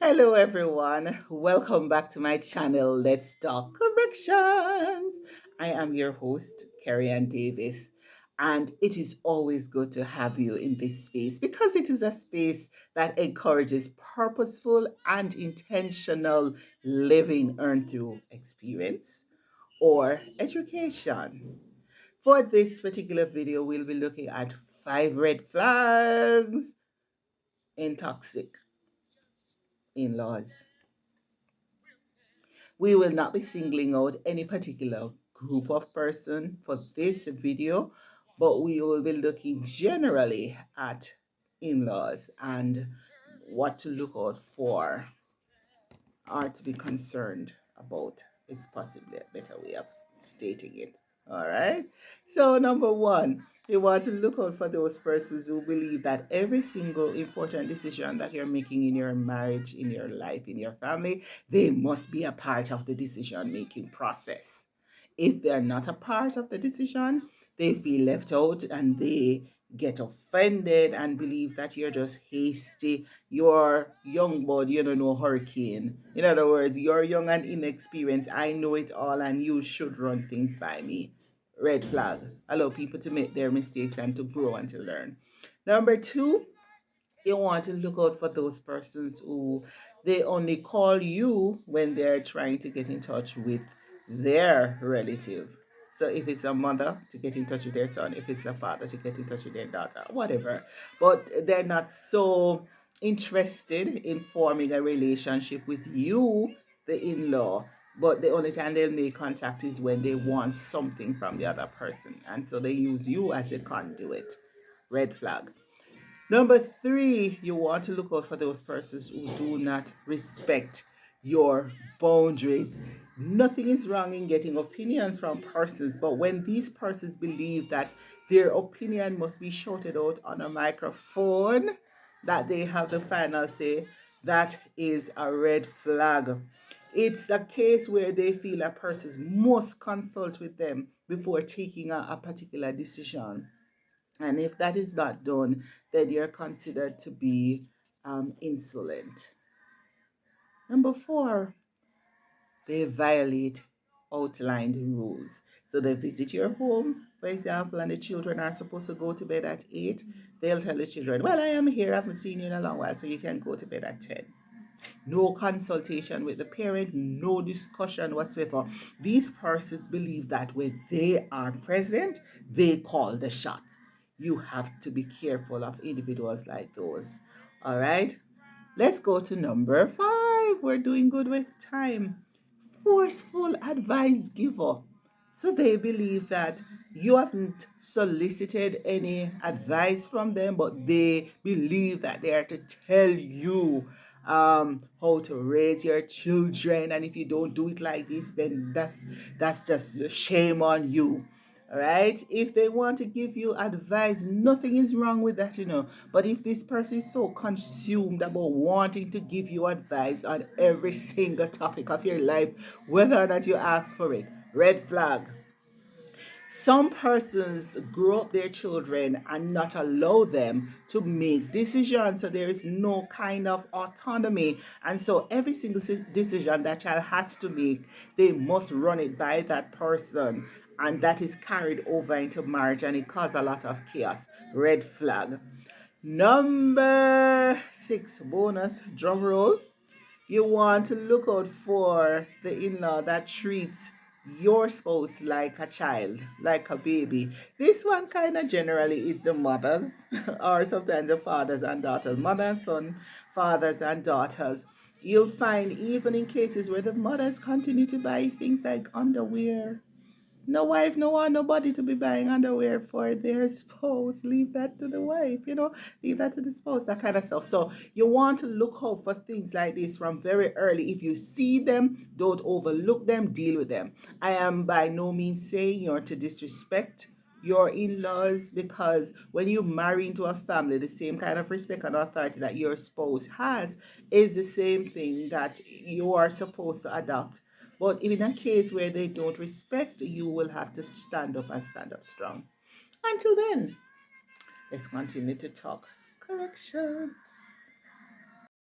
Hello, everyone. Welcome back to my channel. Let's talk corrections. I am your host, Carrie Ann Davis, and it is always good to have you in this space because it is a space that encourages purposeful and intentional living earned through experience or education. For this particular video, we'll be looking at 5 red flags in toxic in laws. We will not be singling out any particular group of person for this video, but we will be looking generally at in-laws and what to look out for or to be concerned about. It's possibly a better way of stating it. All right. So, number one, you want to look out for those persons who believe that every single important decision that you're making in your marriage, in your life, in your family, they must be a part of the decision making process. If they're not a part of the decision, they feel left out and they get offended and believe that you're just hasty, you're young bud, you don't know hurricane. In other words, you're young and inexperienced. I know it all and you should run things by me. Red flag. Allow people to make their mistakes and to grow and to learn. Number two, you want to look out for those persons who they only call you when they're trying to get in touch with their relative. So if it's a mother to get in touch with their son, if it's a father to get in touch with their daughter, whatever. But they're not so interested in forming a relationship with you, the in-law. But the only time they'll make contact is when they want something from the other person. And so they use you as a conduit. Red flag. Number three, you want to look out for those persons who do not respect your boundaries. Nothing is wrong in getting opinions from persons, but when these persons believe that their opinion must be shouted out on a microphone, that they have the final say, that is a red flag. It's a case where they feel a person must consult with them before taking a particular decision. And if that is not done, then you're considered to be insolent. Number four, they violate outlined rules. So they visit your home, for example, and the children are supposed to go to bed at 8. They'll tell the children, well, I am here, I haven't seen you in a long while, so you can go to bed at 10. No consultation with the parent, no discussion whatsoever. These persons believe that when they are present, they call the shots. You have to be careful of individuals like those. All right, let's go to number 5. We're doing good with time. Forceful advice giver. So they believe that you haven't solicited any advice from them, but they believe that they are to tell you how to raise your children, and if you don't do it like this, then that's just shame on you. All right, if they want to give you advice, nothing is wrong with that. But if this person is so consumed about wanting to give you advice on every single topic of your life, whether or not you ask for it, red flag. Some persons grow up their children and not allow them to make decisions. So there is no kind of autonomy. And so every single decision that child has to make, they must run it by that person. And that is carried over into marriage and it causes a lot of chaos. Red flag. Number 6, bonus drum roll. You want to look out for the in-law that treats your spouse like a child, like a baby. This one kind of generally is the mothers, or sometimes the fathers and daughters, mother and son, fathers and daughters. You'll find even in cases where the mothers continue to buy things like underwear, no wife, no one, nobody to be buying underwear for their spouse. Leave that to the wife. Leave that to the spouse, that kind of stuff. So you want to look out for things like this from very early. If you see them, don't overlook them, deal with them. I am by no means saying you're to disrespect your in-laws, because when you marry into a family, the same kind of respect and authority that your spouse has is the same thing that you are supposed to adopt. But in a case where they don't respect, you will have to stand up and stand up strong. Until then, let's continue to talk correction.